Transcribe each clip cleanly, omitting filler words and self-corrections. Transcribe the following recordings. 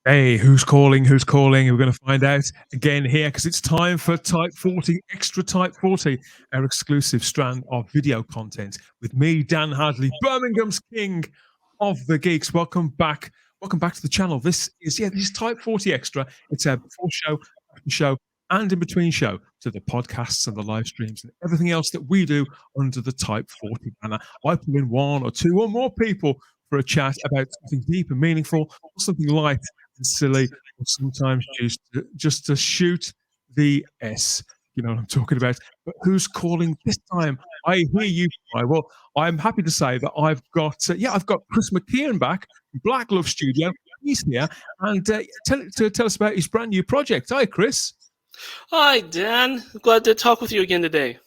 Hey, who's calling? Who's calling? We're going to find out again here because it's time for Type 40, Extra Type 40, our exclusive strand of video content with me, Dan Hadley, Birmingham's King of the Geeks. Welcome back. Welcome back to the channel. This is Type 40 Extra. It's our before show, after show, and in between show to the podcasts and the live streams and everything else that we do under the Type 40 banner. I pull in one or two or more people for a chat about something deep and meaningful, or something light and silly, or sometimes just to shoot the S. You know what I'm talking about. But who's calling this time? I hear you. Well, I'm happy to say that I've got Chris McKeon back from Black Glove Studio. He's here and tell us about his brand new project. Hi, Chris. Hi, Dan. Glad to talk with you again today.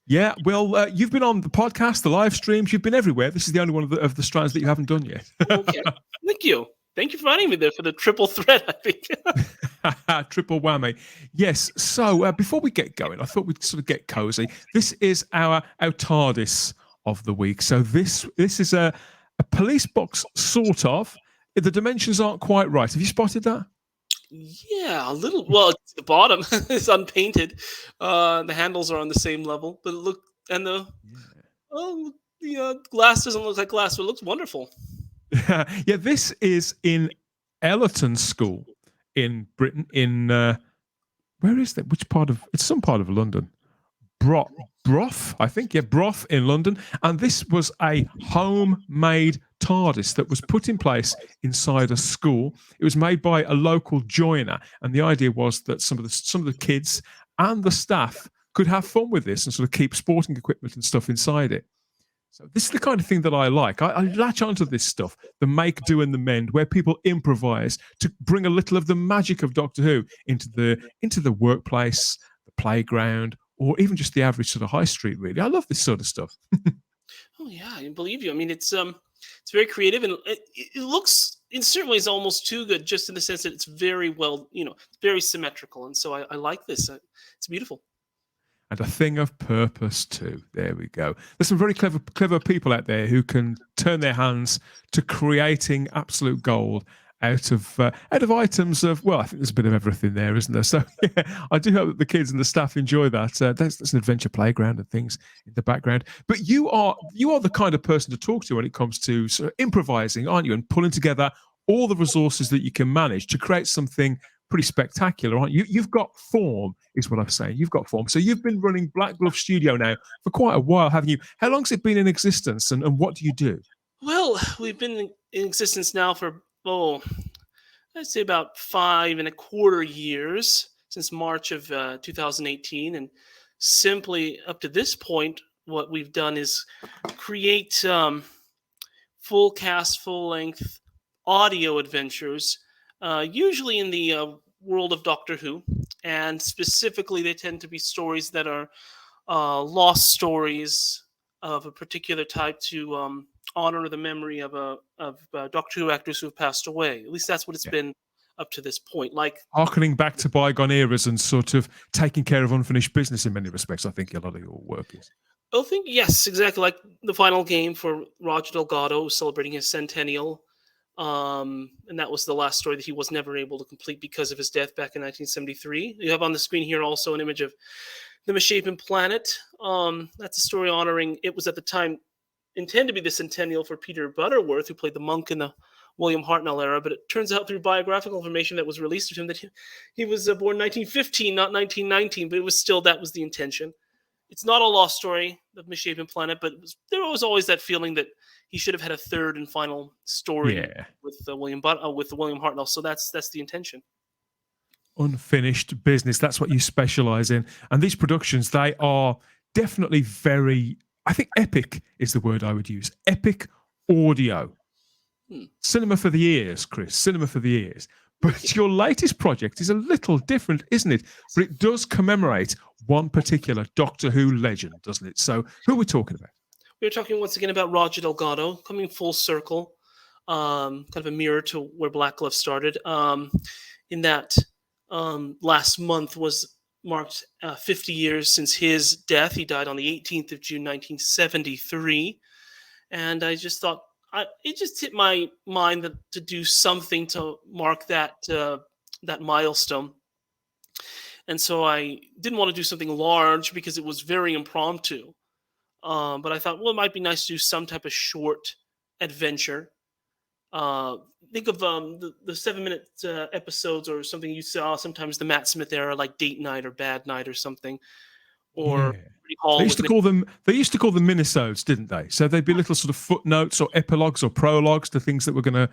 Yeah, well, you've been on the podcast, the live streams. You've been everywhere. This is the only one of the strands that you haven't done yet. Okay, thank you. Thank you for finding me there for the triple threat, I think. Triple whammy. Yes. So before we get going, I thought we'd sort of get cozy. This is our TARDIS of the week. So this is a police box, sort of. The dimensions aren't quite right. Have you spotted that? Yeah, a little. Well, it's the bottom is unpainted. The handles are on the same level, but the glass doesn't look like glass, but it looks wonderful. Yeah, this is in Ellerton School in Britain. In where is that? Which part of? It's some part of London. Broth, I think. Yeah, Broth in London. And this was a homemade TARDIS that was put in place inside a school. It was made by a local joiner, and the idea was that some of the kids and the staff could have fun with this and sort of keep sporting equipment and stuff inside it. So this is the kind of thing that I like. I latch onto this stuff, the make, do, and the mend, where people improvise to bring a little of the magic of Doctor Who into the workplace, the playground, or even just the average sort of high street. Really, I love this sort of stuff. Oh yeah, I believe you. I mean, it's very creative, and it looks in certain ways almost too good, just in the sense that it's very well, very symmetrical, and so I like this. It's beautiful. And a thing of purpose too. There we go. There's some very clever people out there who can turn their hands to creating absolute gold out of items of, well, I think there's a bit of everything there, isn't there? So yeah, I do hope that the kids and the staff enjoy that. There's an adventure playground and things in the background. But you are the kind of person to talk to when it comes to sort of improvising, aren't you? And pulling together all the resources that you can manage to create something pretty spectacular, aren't you? You've got form, is what I'm saying. You've got form. So you've been running Black Glove Studio now for quite a while, haven't you? How long's it been in existence, and what do you do? Well, we've been in existence now for, I'd say about 5.25 years, since March of 2018. And simply up to this point, what we've done is create full cast, full length audio adventures, usually in the world of Doctor Who. And specifically, they tend to be stories that are lost stories of a particular type to honor the memory of Doctor Who actors who have passed away. At least that's what it's been up to this point. Like harkening back to bygone eras and sort of taking care of unfinished business in many respects. I think a lot of your work is. I think, yes, exactly. Like the final game for Roger Delgado, celebrating his centennial. And that was the last story that he was never able to complete because of his death back in 1973. You have on the screen here also an image of the Misshapen Planet. That's a story honoring, it was at the time intended to be the centennial for Peter Butterworth, who played the monk in the William Hartnell era, but it turns out through biographical information that was released of him that he was born 1915, not 1919, but that was the intention. It's not a lost story of Misshapen Planet, but there was always that feeling that he should have had a third and final story with William Hartnell. So that's the intention. Unfinished business. That's what you specialize in. And these productions, they are definitely very, I think epic is the word I would use. Epic audio. Cinema for the ears, Chris. Cinema for the ears. But your latest project is a little different, isn't it? But it does commemorate one particular Doctor Who legend, doesn't it? So who are we talking about? We're talking once again about Roger Delgado, coming full circle, kind of a mirror to where Black Glove started. In that last month marked 50 years since his death. He died on the 18th of June, 1973. And I just thought it just hit my mind to do something to mark that milestone. And so I didn't want to do something large because it was very impromptu. But I thought, well, it might be nice to do some type of short adventure. Uh, think of the 7 minute episodes or something you saw sometimes the Matt Smith era, like Date Night or Bad Night or something, or Yeah. Recall They used to call them minisodes, didn't they? So they'd be little sort of footnotes or epilogues or prologues to things that were gonna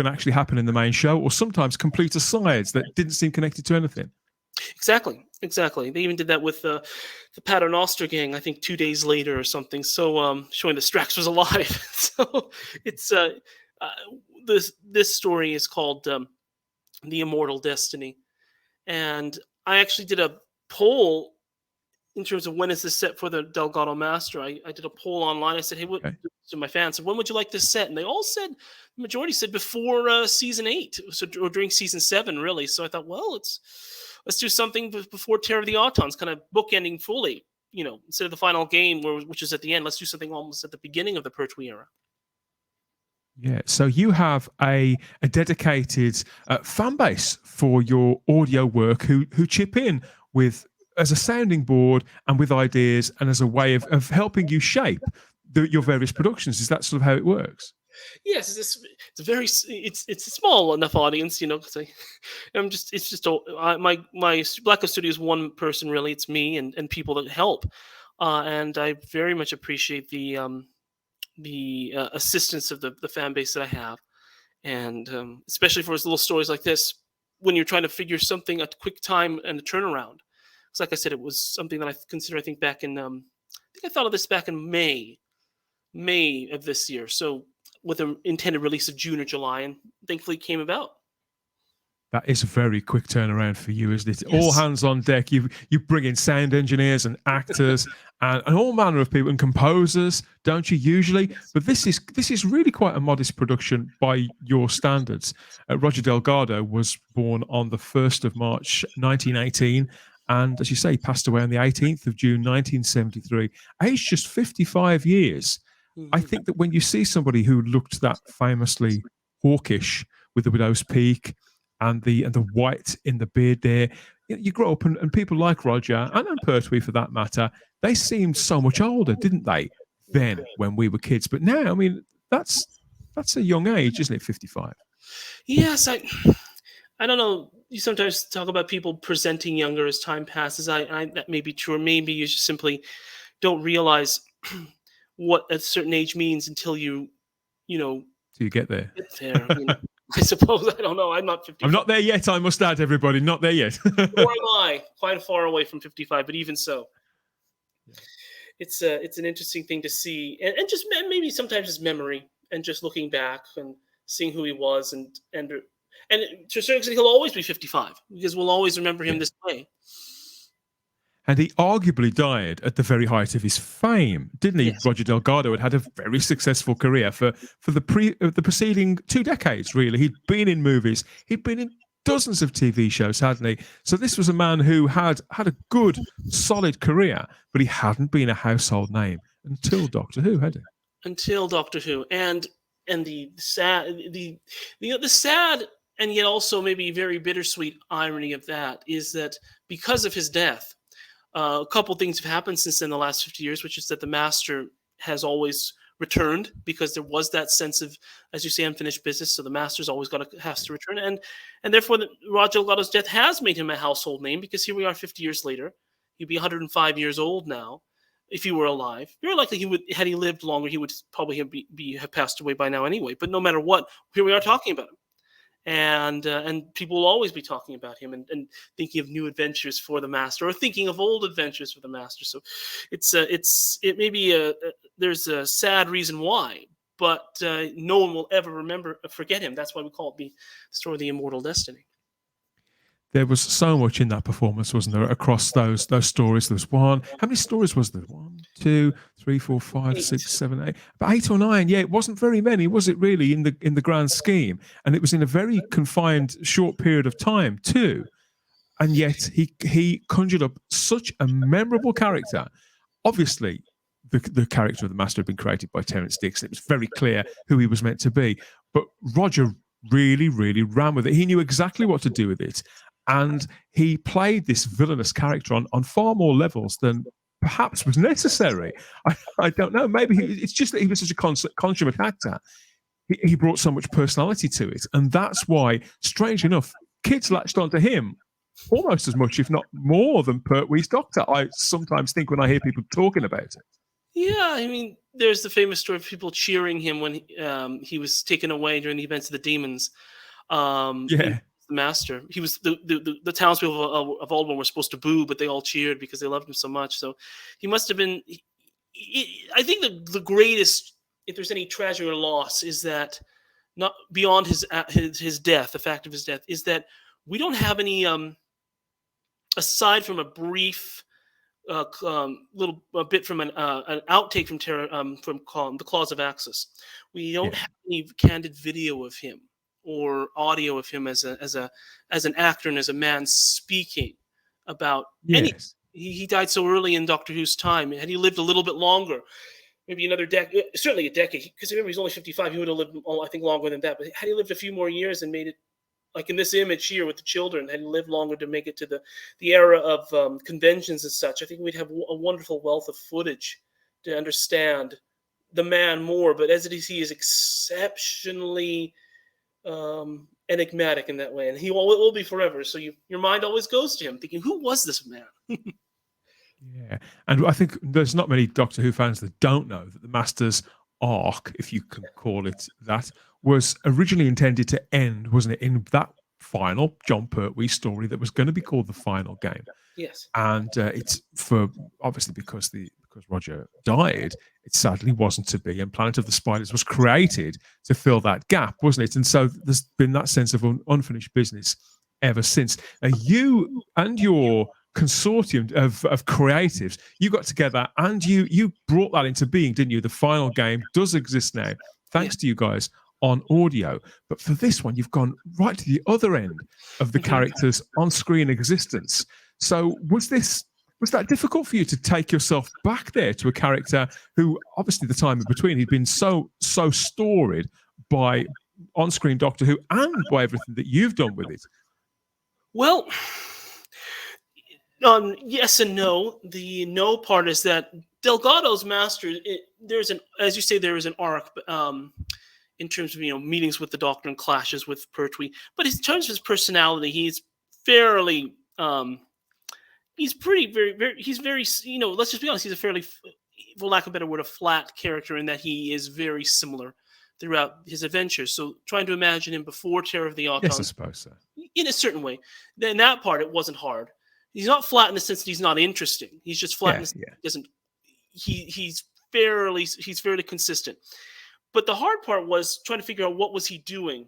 actually happen in the main show, or sometimes complete asides that didn't seem connected to anything. Exactly. They even did that with the Paternoster gang, I think 2 days later or something. So showing that Strax was alive. So it's uh, this story is called the Immortal Destiny, and I actually did a poll in terms of when is this set for the Delgado Master. I did a poll online. I said, hey, what Okay. to my fans, said, when would you like this set? And they all said, the majority said before season 8, so or during season 7, really. So I thought, well, let's do something before Terror of the Autons, kind of bookending fully. Instead of the final game, which is at the end, let's do something almost at the beginning of the Pertwee era. Yeah, so you have a dedicated fan base for your audio work who chip in with as a sounding board and with ideas and as a way of helping you shape your various productions. Is that sort of how it works? Yes, it's a small enough audience, because my Black Ops Studio is one person really. It's me and people that help, and I very much appreciate the assistance of the fan base that I have, and especially for little stories like this, when you're trying to figure something a quick time and a turnaround. Because, like I said, it was something that I consider. I think back in I think I thought of this back in May of this year. So with an intended release of June or July, and thankfully it came about. That is a very quick turnaround for you, isn't it? Yes. All hands on deck. You bring in sound engineers and actors and all manner of people and composers, don't you usually? But this is really quite a modest production by your standards. Roger Delgado was born on the 1st of March 1918, and as you say, passed away on the 18th of June 1973, aged just 55 years. I think that when you see somebody who looked that famously hawkish with the widow's peak and the white in the beard there, you grow up and people like Roger and Pertwee for that matter, they seemed so much older, didn't they? Then when we were kids, but now, I mean, that's a young age, isn't it? 55. Yes, I don't know. You sometimes talk about people presenting younger as time passes. That may be true, or maybe you just simply don't realize what a certain age means until you So you get there. get there. I suppose. I don't know. I'm not 55. I'm not there yet, I must add, everybody. Not there yet. Nor am I. Quite far away from 55, but even so. Yeah. It's an interesting thing to see. And just maybe sometimes it's memory and just looking back and seeing who he was. And to a certain extent, he'll always be 55 because we'll always remember him this way. And he arguably died at the very height of his fame, didn't he? Yes. Roger Delgado had a very successful career for the preceding 2 decades, really. He'd been in movies. He'd been in dozens of TV shows, hadn't he? So this was a man who had a good, solid career, but he hadn't been a household name until Doctor Who, had he? Until Doctor Who. And the sad and yet also maybe very bittersweet irony of that is that because of his death, a couple things have happened since then, the last 50 years, which is that the Master has always returned because there was that sense of, as you say, unfinished business. So the Master's always has to return, and therefore Roger Delgado's death has made him a household name because here we are 50 years later. He'd be 105 years old now if he were alive. Very likely he would, had he lived longer, he would probably have passed away by now anyway. But no matter what, here we are talking about him. And people will always be talking about him and thinking of new adventures for the Master or thinking of old adventures for the Master. So it may be there's a sad reason why, but no one will ever forget him. That's why we call it the story of the Immortal Destiny. There was so much in that performance, wasn't there? Across those stories, there was how many stories was there? 1, 2, 3, 4, 5, 8. 6, 7, 8, about 8 or 9. Yeah, it wasn't very many, was it? Really, in the grand scheme, and it was in a very confined, short period of time too. And yet he conjured up such a memorable character. Obviously, the character of the Master had been created by Terence Dix. It was very clear who he was meant to be. But Roger really, really ran with it. He knew exactly what to do with it. And he played this villainous character on far more levels than perhaps was necessary. I don't know. Maybe it's just that he was such a consummate actor. He brought so much personality to it. And that's why, strange enough, kids latched onto him almost as much, if not more, than Pertwee's Doctor. I sometimes think when I hear people talking about it. Yeah, I mean, there's the famous story of people cheering him when he was taken away during the events of the demons. The Master. He was the townspeople of Aldbourne were supposed to boo, but they all cheered because they loved him so much. So he must have been. I think the greatest, if there's any tragedy or loss, is that not beyond his death, the fact of his death, is that we don't have any aside from a brief little bit from an outtake from the Claws of Axis. We don't have any candid video of him or audio of him as an actor and as a man speaking about any. He died so early in Doctor Who's time. Had he lived a little bit longer, maybe another decade, certainly a decade, because remember he's only 55, he would have lived, I think, longer than that. But had he lived a few more years and made it, like in this image here with the children, had he lived longer to make it to the era of conventions and such, I think we'd have a wonderful wealth of footage to understand the man more. But as it is, he is exceptionally enigmatic in that way, and he will be forever. So your mind always goes to him, thinking, who was this man? Yeah, and I think there's not many Doctor Who fans that don't know that the Master's arc, if you can call it that, was originally intended to end, wasn't it, in that final John Pertwee story that was going to be called The Final Game. Yes. And it's for, obviously, because Roger died, it sadly wasn't to be, and Planet of the Spiders was created to fill that gap, wasn't it? And so there's been that sense of unfinished business ever since. Now, you and your consortium of creatives, you got together and you brought that into being, didn't you? The Final Game does exist now, thanks to you guys on audio. But for this one, you've gone right to the other end of the character's on-screen existence. So was that difficult for you to take yourself back there to a character who, obviously, the time in between, he'd been so storied by on-screen Doctor Who and by everything that you've done with it? Well, yes and no. The no part is that Delgado's Master, as you say, there is an arc in terms of meetings with the Doctor and clashes with Pertwee. But in terms of his personality, he's fairly. He's very, let's just be honest, he's a fairly, for lack of a better word, a flat character in that he is very similar throughout his adventures. So trying to imagine him before Terror of the Autons. Yes, I suppose so. In a certain way. In that part, it wasn't hard. He's not flat in the sense that he's not interesting. He's just flat in the sense he's fairly consistent. But the hard part was trying to figure out what was he doing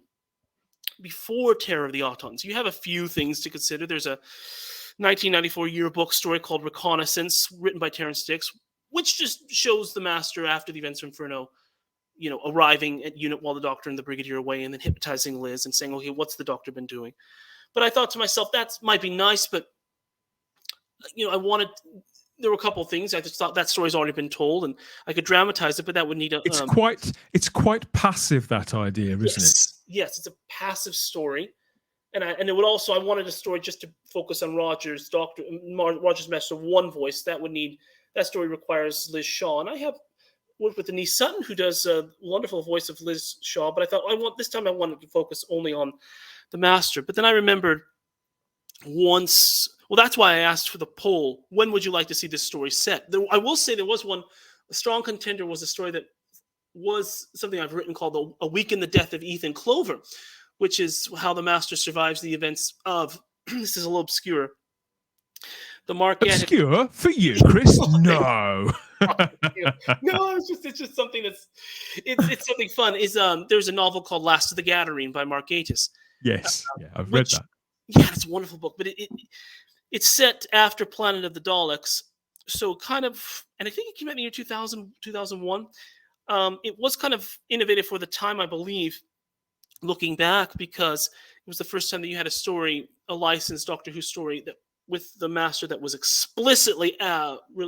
before Terror of the Autons. You have a few things to consider. There's a 1994 yearbook story called Reconnaissance, written by Terence Dix, which just shows the Master after the events of Inferno, arriving at unit while the Doctor and the Brigadier are away, and then hypnotizing Liz and saying, okay, what's the Doctor been doing? But I thought to myself, that might be nice, but there were a couple of things. I just thought that story's already been told, and I could dramatize it, but that would need a. It's quite passive, that idea, isn't it? Yes, it's a passive story, and it would also. I wanted a story just to focus on Roger's Master one voice. That story requires Liz Shaw, and I have worked with Denise Sutton, who does a wonderful voice of Liz Shaw. But I thought this time I wanted to focus only on the Master. But then I remembered once. Well, that's why I asked for the poll. When would you like to see this story set? I will say there was one. A strong contender was a story that was something I've written called A Week in the Death of Ethan Clover, which is how the Master survives the events of, this is a little obscure, the Marquette. Obscure? For you, Chris? No. No, it's just something it's something fun. There's a novel called Last of the Gathering by Mark Gatiss. Yes, I've read that. Yeah, it's a wonderful book, but it's set after Planet of the Daleks, so kind of, and I think it came out in the year 2000, 2001. It was kind of innovative for the time, I believe, looking back, because it was the first time that you had a licensed Doctor Who story that with the Master that was explicitly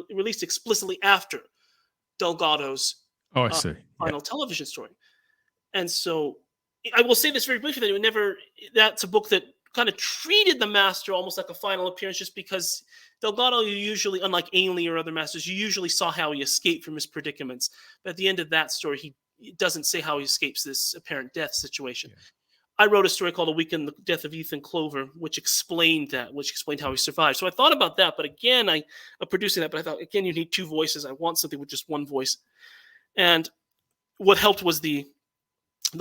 released explicitly after Delgado's Oh, I see. final television story. And so I will say this very briefly, that that's a book that kind of treated the Master almost like a final appearance, just because Delgado, you usually, unlike Ainley or other Masters, you usually saw how he escaped from his predicaments. But at the end of that story, he doesn't say how he escapes this apparent death situation. Yeah. I wrote a story called A Week in the Death of Ethan Clover, which explained how he survived. So I thought about that, but again, I'm producing that, but I thought, again, you need two voices. I want something with just one voice. And what helped was the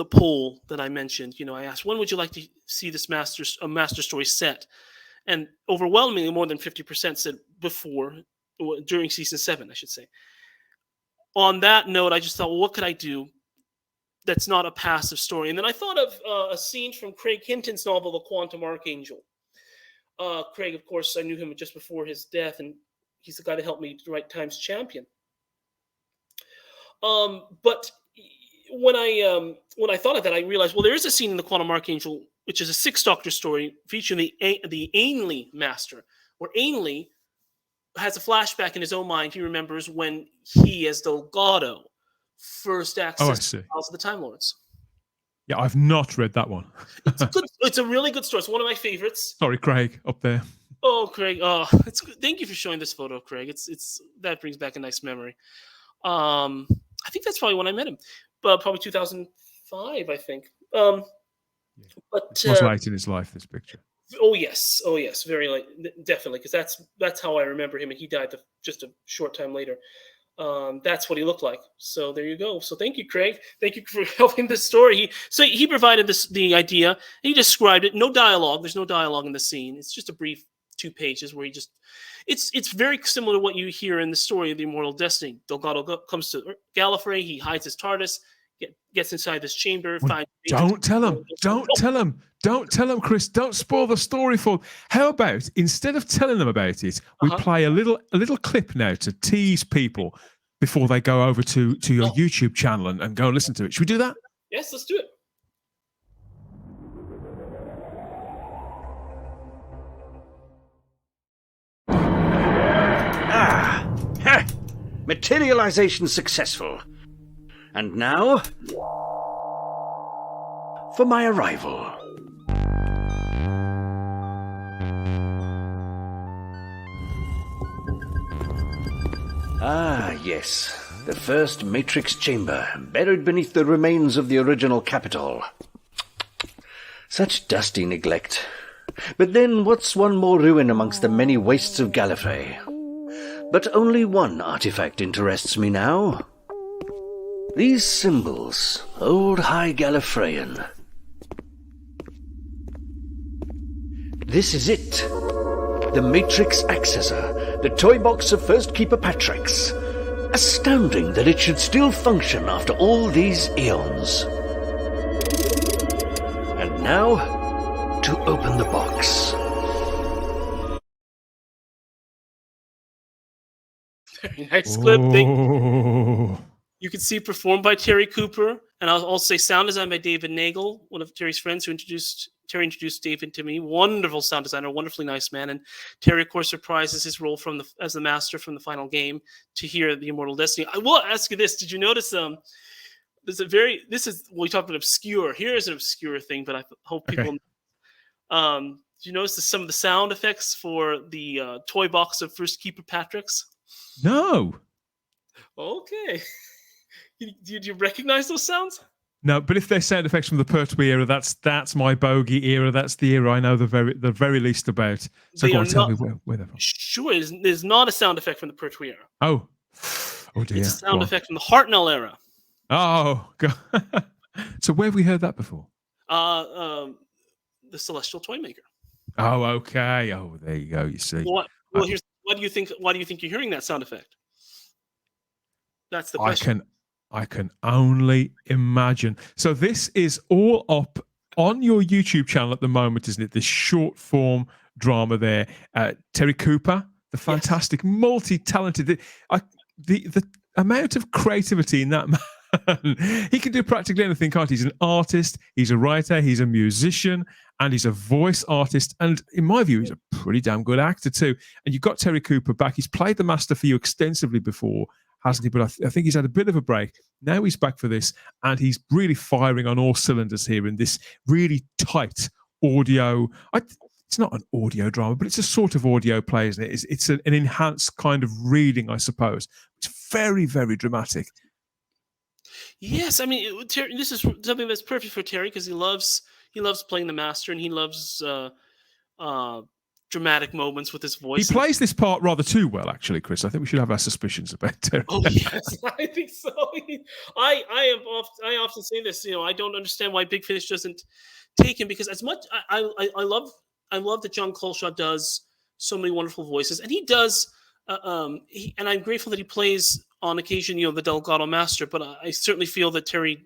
poll that I mentioned. I asked, when would you like to see this master story set? And overwhelmingly more than 50% said during season 7, I should say. On that note, I just thought, well, what could I do that's not a passive story? And then I thought of a scene from Craig Hinton's novel, The Quantum Archangel. Craig, of course, I knew him just before his death, and he's the guy that helped me write Times Champion. But when I thought of that, I realized, well, there is a scene in The Quantum Archangel, which is a 6-Doctor story featuring the Ainley Master, where Ainley has a flashback in his own mind. He remembers when he, as Delgado, first accessed the files of the Time Lords. Yeah, I've not read that one. It's a really good story. It's one of my favorites. Sorry, Craig, up there. Oh, Craig. Oh, it's good. Thank you for showing this photo, Craig. It's that brings back a nice memory. I think that's probably when I met him. Probably 2005, I think. But it was late in his life, this picture. Oh yes, very late, definitely, because that's how I remember him, and he died just a short time later. That's what he looked like. So there you go. So thank you, Craig. Thank you for helping this story. He provided the idea. He described it. No dialogue. There's no dialogue in the scene. It's just a brief 2 pages where it's very similar to what you hear in the story of the Immortal Destiny. Delgado comes to Gallifrey. He hides his TARDIS, gets inside this chamber. Don't tell him, Chris. Don't spoil the story for them. How about, instead of telling them about it, we play a little clip now to tease people before they go over to your YouTube channel and go and listen to it. Should we do that? Yes, let's do it. Materialization successful. And now, for my arrival. Ah, yes. The first Matrix chamber, buried beneath the remains of the original Capitol. Such dusty neglect. But then, what's one more ruin amongst the many wastes of Gallifrey? But only one artifact interests me now. These symbols, old High Gallifreyan. This is it. The Matrix Accessor, the toy box of First Keeper Patrix. Astounding that it should still function after all these eons. And now, to open the box. Very nice clip. You can see performed by Terry Cooper, and I'll also say sound design by David Nagel, one of Terry's friends Terry introduced David to me. Wonderful sound designer, wonderfully nice man. And Terry, of course, reprises his role as the Master from the final game to hear the Immortal Destiny. I will ask you this: did you notice? We talked about obscure. Here is an obscure thing, but I hope people. Okay. Did you notice some of the sound effects for the toy box of First Keeper Patrick's? No. Okay. Did you recognize those sounds? No, but if they're sound effects from the Pertwee era, that's my bogey era. That's the era I know the very least about. So go on, tell me where they're from. Sure, there's not a sound effect from the Pertwee era. Oh dear. It's a sound effect from the Hartnell era. Oh, God. So where have we heard that before? The Celestial Toymaker. Oh, okay. Oh, there you go. You see. Why do you think you're hearing that sound effect? That's the question. I can only imagine. So this is all up on your YouTube channel at the moment, isn't it? This short form drama there. Terry Cooper, the fantastic, multi-talented. The amount of creativity in that man. He can do practically anything, can't he? He's an artist, he's a writer, he's a musician, and he's a voice artist. And in my view, he's a pretty damn good actor too. And you've got Terry Cooper back. He's played the Master for you extensively before. hasn't he? But I think he's had a bit of a break. Now he's back for this, and he's really firing on all cylinders here in this really tight audio. It's not an audio drama, but it's a sort of audio play, isn't it? It's an enhanced kind of reading, I suppose. It's very, very dramatic. Yes, I mean, this is something that's perfect for Terry because he loves playing the master, and he loves dramatic moments with his voice. He plays this part rather too well, actually, Chris. I think we should have our suspicions about Terry. Oh yes, I think so. I often say this. I don't understand why Big Finish doesn't take him, because as much I love that John Colshaw does so many wonderful voices, and he does. And I'm grateful that he plays on occasion, the Delgado Master. But I certainly feel that Terry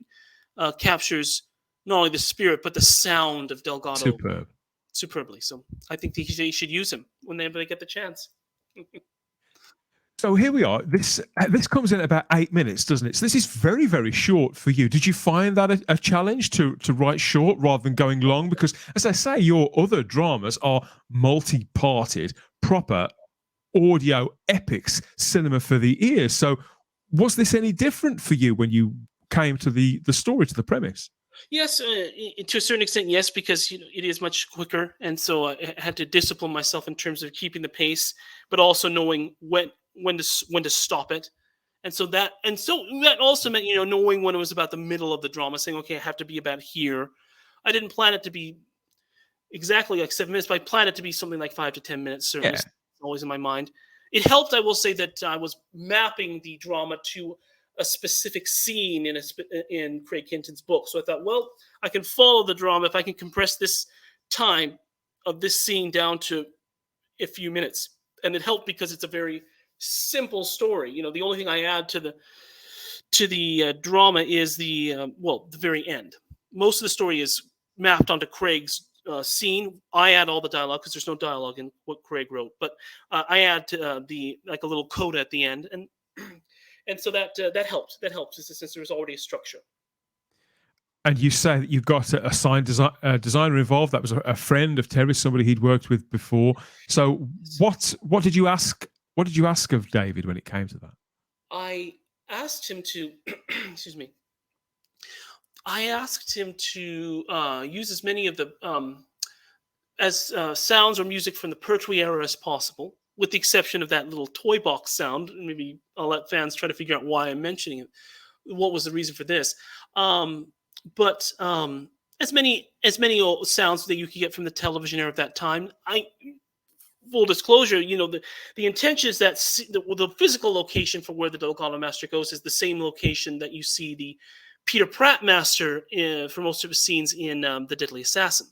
captures not only the spirit but the sound of Delgado superbly. So I think they should use him whenever they get the chance. So here we are. This comes in about 8 minutes, doesn't it? So this is very, very short for you. Did you find that a challenge to write short rather than going long? Because, as I say, your other dramas are multi-parted, proper audio epics, cinema for the ears. So was this any different for you when you came to the story, to the premise? Yes, to a certain extent, yes, because it is much quicker, and so I had to discipline myself in terms of keeping the pace, but also knowing when to stop it, and so that also meant knowing when it was about the middle of the drama, saying, okay, I have to be about here. I didn't plan it to be exactly like 7 minutes, but I planned it to be something like 5 to 10 minutes. Certainly, yeah. Always in my mind. It helped, I will say, that I was mapping the drama to a specific scene in Craig Hinton's book. So I thought, well, I can follow the drama if I can compress this time of this scene down to a few minutes. And it helped because it's a very simple story. The only thing I add to the drama is the very end. Most of the story is mapped onto Craig's scene. I add all the dialogue because there's no dialogue in what Craig wrote, but I add a little coda at the end, and so that helped. That helps since there's already a structure. And you say that you've got a signed designer involved. That was a friend of Terry, somebody he'd worked with before. So what did you ask? What did you ask of David when it came to that? I asked him to excuse me. I asked him to use as many of the sounds or music from the Pertwee era as possible, with the exception of that little toy box sound. Maybe I'll let fans try to figure out why I'm mentioning it. What was the reason for this? But as many sounds that you could get from the television era at that time. Full disclosure, the intention is that the physical location for where the Delgado Master goes is the same location that you see the Peter Pratt Master for most of his scenes in The Deadly Assassin.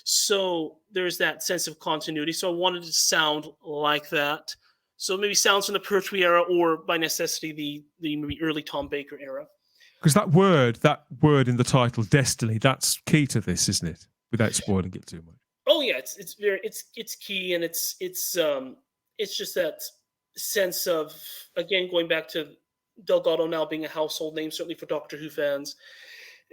So there's that sense of continuity. So I wanted it to sound like that. So maybe sounds from the Pertwee era, or by necessity the maybe early Tom Baker era. Because that word in the title, Destiny, that's key to this, isn't it? Without spoiling it too much. Oh yeah, it's key, and it's just that sense of, again, going back to Delgado now being a household name, certainly for Doctor Who fans,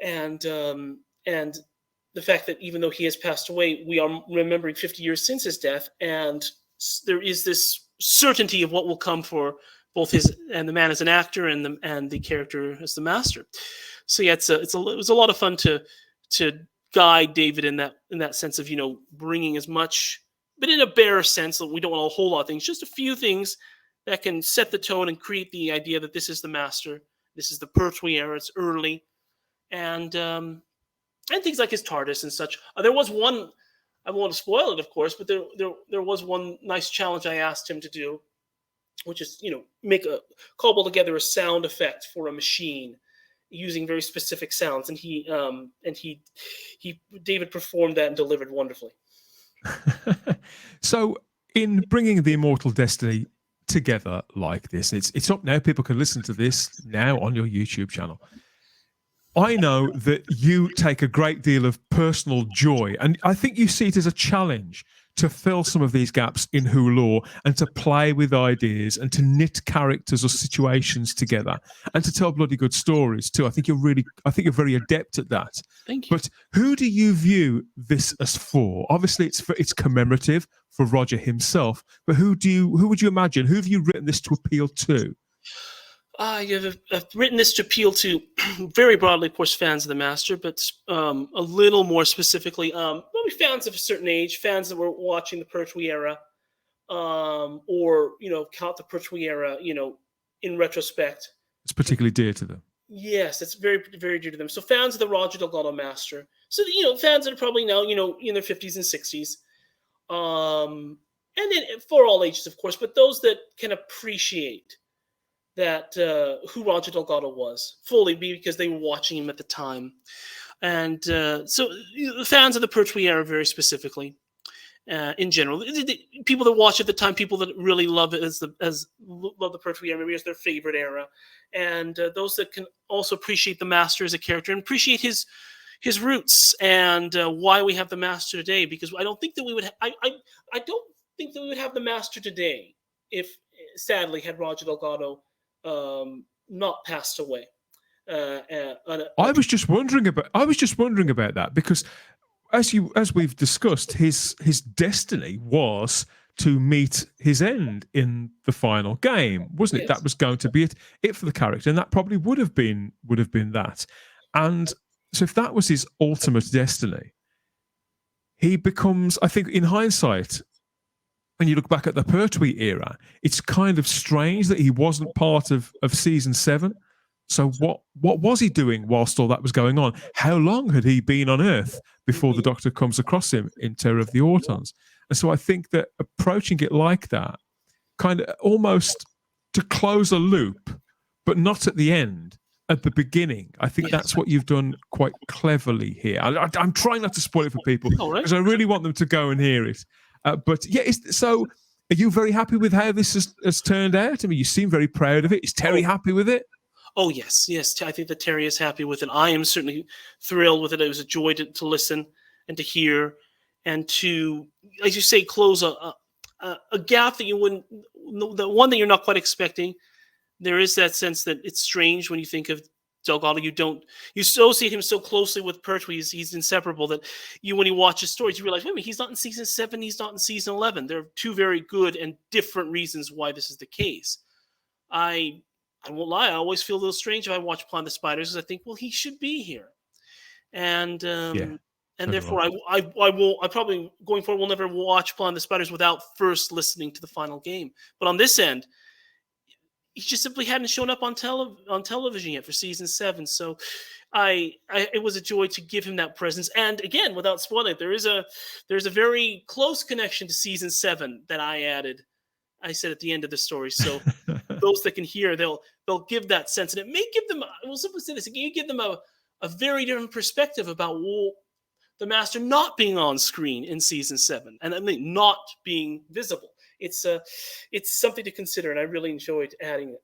and the fact that even though he has passed away, we are remembering 50 years since his death, and there is this certainty of what will come for both the man as an actor and the character as the master. So yeah, it was a lot of fun to guide David in that sense of bringing as much, but in a bare sense that we don't want a whole lot of things, just a few things that can set the tone and create the idea that this is the master, this is the Pertwee era, it's early, and things like his TARDIS and such. There was one, I won't spoil it, of course, but there was one nice challenge I asked him to do, which is cobble together a sound effect for a machine using very specific sounds, and David performed that and delivered wonderfully. So in bringing the Immortal Destiny together like this, it's up now, people can listen to this now on your YouTube channel. I know that you take a great deal of personal joy, and I think you see it as a challenge to fill some of these gaps in Who lore and to play with ideas and to knit characters or situations together and to tell bloody good stories too. I think you're very adept at that. Thank you. But who do you view this as for? Obviously, it's commemorative for Roger himself, but who would you imagine? Who have you written this to appeal to? I've written this to appeal to very broadly, of course, fans of the Master, but a little more specifically, maybe fans of a certain age, fans that were watching the Pertwee era, or count the Pertwee era, in retrospect. It's particularly dear to them. Yes, it's very, very dear to them. So fans of the Roger Delgado Master. So fans that are probably now in their 50s and 60s, and then for all ages, of course, but those that can appreciate that who Roger Delgado was fully, because they were watching him at the time, and so the fans of the Pertwee era very specifically, in general, the people that watch at the time, people that really love it love the Pertwee era, maybe as their favorite era, and those that can also appreciate the Master as a character and appreciate his roots and why we have the Master today. Because I don't think that we would I don't think that we would have the Master today if, sadly, had Roger Delgado not passed away. I was just wondering about that, because as we've discussed, his destiny was to meet his end in the final game, wasn't it? Yes. That was going to be it for the character, and that probably would have been that. And so if that was his ultimate destiny, he becomes, I think, in hindsight, when you look back at the Pertwee era, it's kind of strange that he wasn't part of season 7. So what was he doing whilst all that was going on? How long had he been on Earth before the Doctor comes across him in Terror of the Autons? And so I think that approaching it like that, kind of almost to close a loop, but not at the end, at the beginning, I think that's what you've done quite cleverly here. I'm trying not to spoil it for people, because I really want them to go and hear it. But yeah, so are you very happy with how this has turned out? I mean, you seem very proud of it. Is Terry happy with it? Oh, yes. I think that Terry is happy with it. I am certainly thrilled with it. It was a joy to listen and to hear, and to, as you say, close a gap that you wouldn't, the one that you're not quite expecting. There is that sense that it's strange when you think of Delgado. You associate him so closely with Pertwee. He's inseparable, that when you watch his stories, you realize, wait a minute, he's not in season 7, he's not in season 11. There are two very good and different reasons why this is the case. I won't lie, I always feel a little strange if I watch Pond the Spiders, because I think, well, he should be here. And therefore I probably going forward will never watch Pond the Spiders without first listening to the final game. But on this end, he just simply hadn't shown up on television yet for season 7. So it was a joy to give him that presence. And again, without spoiling it, there's a very close connection to season 7 that I added. I said at the end of the story. So those that can hear, they'll give that sense, and it may give them, we'll simply say this, it may give them a very different perspective about the Master not being on screen in season 7, and I mean not being visible. It's something to consider, and I really enjoyed adding it.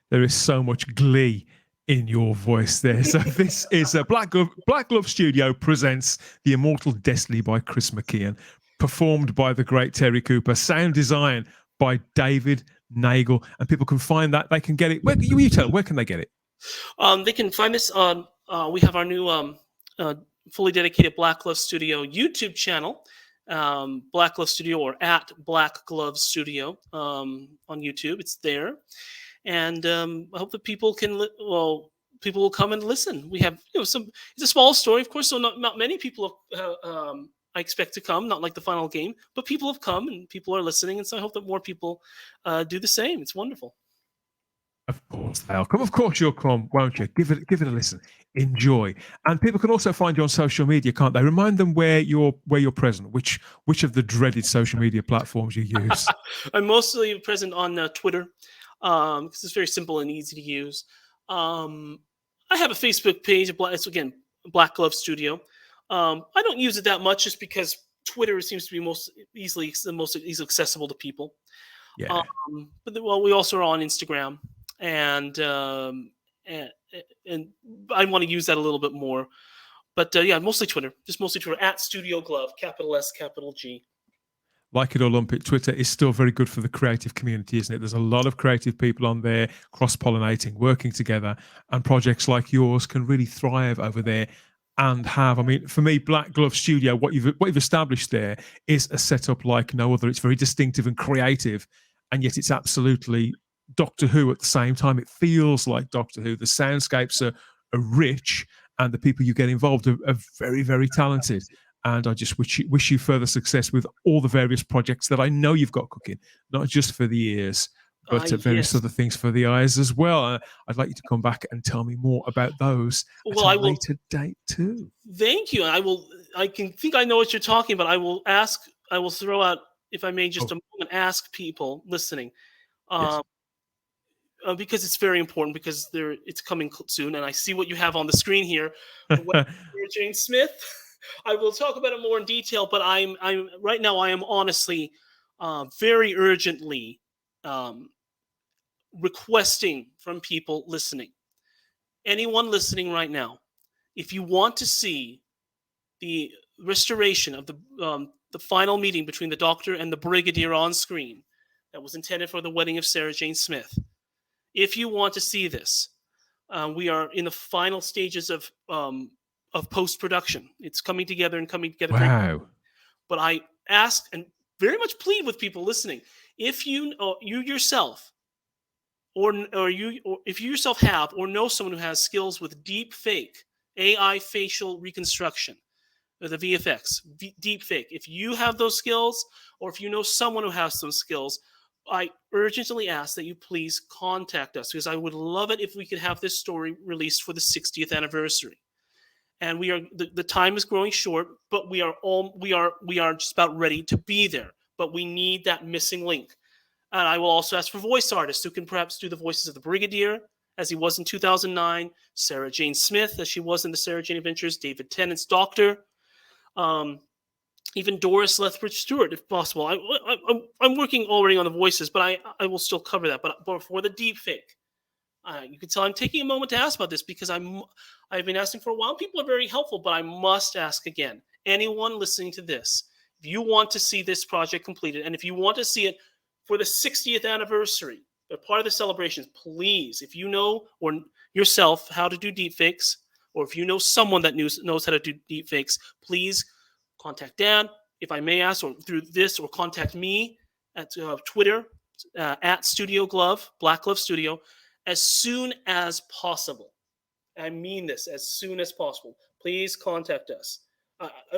There is so much glee in your voice there. So this is Black Glove Studio presents The Immortal Destiny by Chris McKeon, performed by the great Terry Cooper, sound design by David Nagel, and people can find that. They can get it. Where can they get it? They can find this on. We have our new fully dedicated Black Glove Studio YouTube channel, Black Glove Studio, or at Black Glove Studio on YouTube. It's there, and I hope that people can. People will come and listen. We have It's a small story, of course, so not many people I expect to come, not like the final game, but people have come and people are listening, and so I hope that more people do the same. It's wonderful. Of course they'll come. Of course you'll come, won't you? Give it a listen. Enjoy. And people can also find you on social media, can't they? Remind them where you're present. Which of the dreaded social media platforms you use? I'm mostly present on Twitter, because it's very simple and easy to use. I have a Facebook page. It's again Black Glove Studio. I don't use it that much, just because Twitter seems to be the most easily accessible to people. Yeah. But we also are on Instagram, and I want to use that a little bit more. But mostly Twitter. Just mostly Twitter at Studio Glove, capital S, capital G. Like it or lump it, Twitter is still very good for the creative community, isn't it? There's a lot of creative people on there, cross-pollinating, working together, and projects like yours can really thrive over there. And have, I mean, for me, Black Glove Studio, what you've established there is a setup like no other. It's very distinctive and creative, and yet it's absolutely Doctor Who at the same time. It feels like Doctor Who. The soundscapes are rich, and the people you get involved are very, very talented. And I just wish you further success with all the various projects that I know you've got cooking, not just for the ears, but various other things for the eyes as well. I'd like you to come back and tell me more about those at a later date too. Thank you. I think I know what you're talking about. I will throw out, if I may, just a moment, ask people listening. Yes. Because it's very important, because it's coming soon, and I see what you have on the screen here. Jane Smith. I will talk about it more in detail, but I'm right now. I am honestly, very urgently, requesting from people listening. Anyone listening right now, if you want to see the restoration of the final meeting between the Doctor and the Brigadier on screen, that was intended for the wedding of Sarah Jane Smith. If you want to see this, we are in the final stages of post-production. It's coming together. Wow. But I ask and very much plead with people listening, if you yourself or if you yourself have or know someone who has skills with deep fake, AI facial reconstruction, or the VFX, deep fake, if you have those skills, or if you know someone who has those skills, I urgently ask that you please contact us, because I would love it if we could have this story released for the 60th anniversary. And we are the time is growing short, but we are just about ready to be there. But we need that missing link. And I will also ask for voice artists who can perhaps do the voices of the Brigadier, as he was in 2009, Sarah Jane Smith, as she was in the Sarah Jane Adventures, David Tennant's Doctor, even Doris Lethbridge Stewart, if possible. I'm working already on the voices, but I will still cover that. But for the deep fake, you can tell I'm taking a moment to ask about this, because I've been asking for a while. People are very helpful, but I must ask again. Anyone listening to this, if you want to see this project completed, and if you want to see it for the 60th anniversary, but part of the celebrations, please, if you know or yourself how to do deepfakes, or if you know someone that knows how to do deepfakes, please contact Dan, if I may ask, or through this, or contact me at Twitter, at Studio Glove, Black Glove Studio, as soon as possible. I mean this, as soon as possible. Please contact us.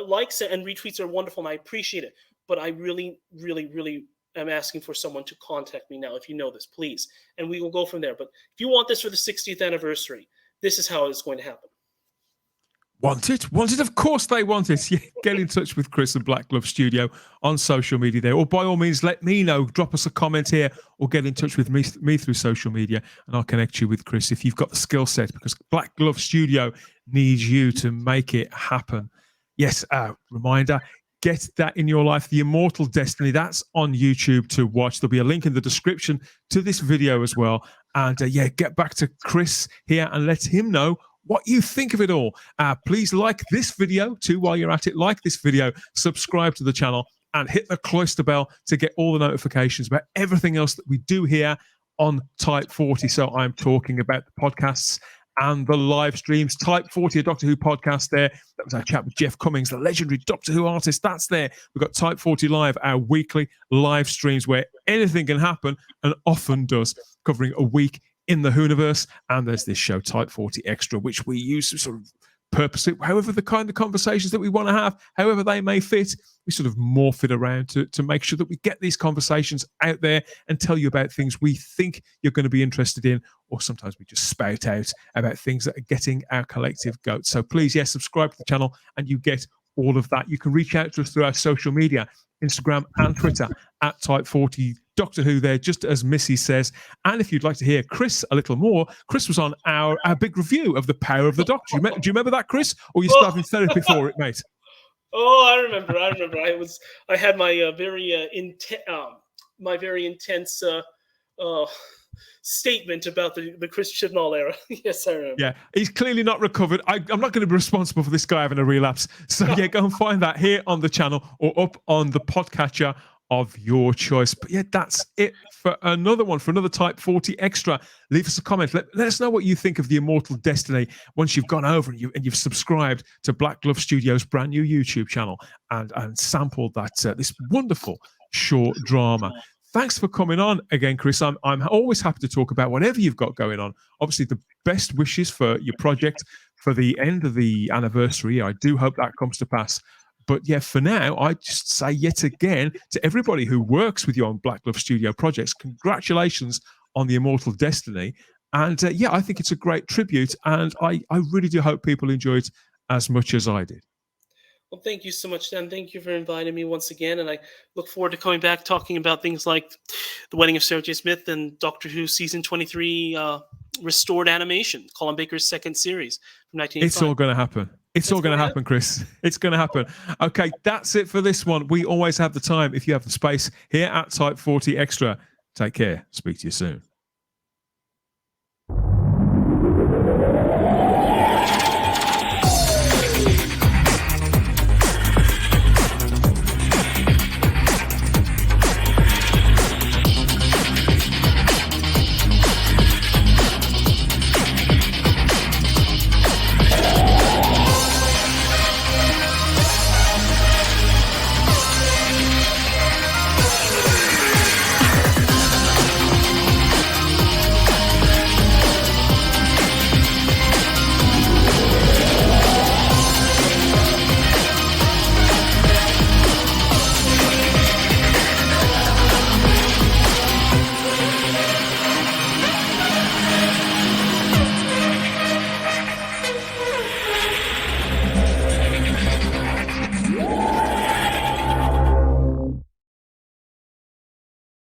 Likes and retweets are wonderful, and I appreciate it. But I really, really, really am asking for someone to contact me now, if you know this, please. And we will go from there. But if you want this for the 60th anniversary, this is how it's going to happen. Want it? Of course they want it. Yeah, get in touch with Chris and Black Glove Studio on social media there. Or by all means, let me know. Drop us a comment here, or get in touch with me through social media, and I'll connect you with Chris if you've got the skill set, because Black Glove Studio needs you to make it happen. Yes, reminder, get that in your life. The Immortal Destiny, that's on YouTube to watch. There'll be a link in the description to this video as well. And get back to Chris here and let him know what you think of it all. Please like this video too while you're at it. Like this video, subscribe to the channel, and hit the cloister bell to get all the notifications about everything else that we do here on Type 40. So I'm talking about the podcasts and the live streams. Type 40, a Doctor Who podcast there. That was our chat with Jeff Cummings, the legendary Doctor Who artist. That's there. We've got Type 40 Live, our weekly live streams where anything can happen, and often does, covering a week in the Whoniverse. And there's this show, Type 40 Extra, which we use to sort of purpose it, however the kind of conversations that we want to have, however they may fit, we sort of morph it around to make sure that we get these conversations out there and tell you about things we think you're going to be interested in, or sometimes we just spout out about things that are getting our collective goat. So please, subscribe to the channel and you get all of that. You can reach out to us through our social media, Instagram and Twitter, at Type 40 Doctor Who there, just as Missy says. And if you'd like to hear Chris a little more, Chris was on our big review of The Power of the Doctor. Do you remember that, Chris? Or you started therapy for it, mate? Oh, I remember. I had my very intense statement about the Chris Chibnall era. Yes, I remember. Yeah, he's clearly not recovered. I'm not going to be responsible for this guy having a relapse. So go and find that here on the channel or up on the podcatcher of your choice. But that's it for another one, for another Type 40 Extra. Leave us a comment. Let us know what you think of the Immortal Destiny once you've gone over and you've subscribed to Black Glove Studios' brand new YouTube channel and sampled that this wonderful short drama. thanks for coming on again, Chris. I'm always happy to talk about whatever you've got going on. Obviously, the best wishes for your project for the end of the anniversary. I do hope that comes to pass. But yeah, for now, I just say yet again to everybody who works with you on Black Glove Studio projects, congratulations on the Immortal Destiny. And yeah, I think it's a great tribute. And I really do hope people enjoy it as much as I did. Well, thank you so much, Dan. Thank you for inviting me once again. And I look forward to coming back talking about things like The Wedding of Sarah J. Smith and Doctor Who Season 23 restored animation, Colin Baker's second series from 1985. It's all going to happen. It's all going to happen, Chris. It's going to happen. Okay, that's it for this one. We always have the time if you have the space here at Type 40 Extra. Take care. Speak to you soon.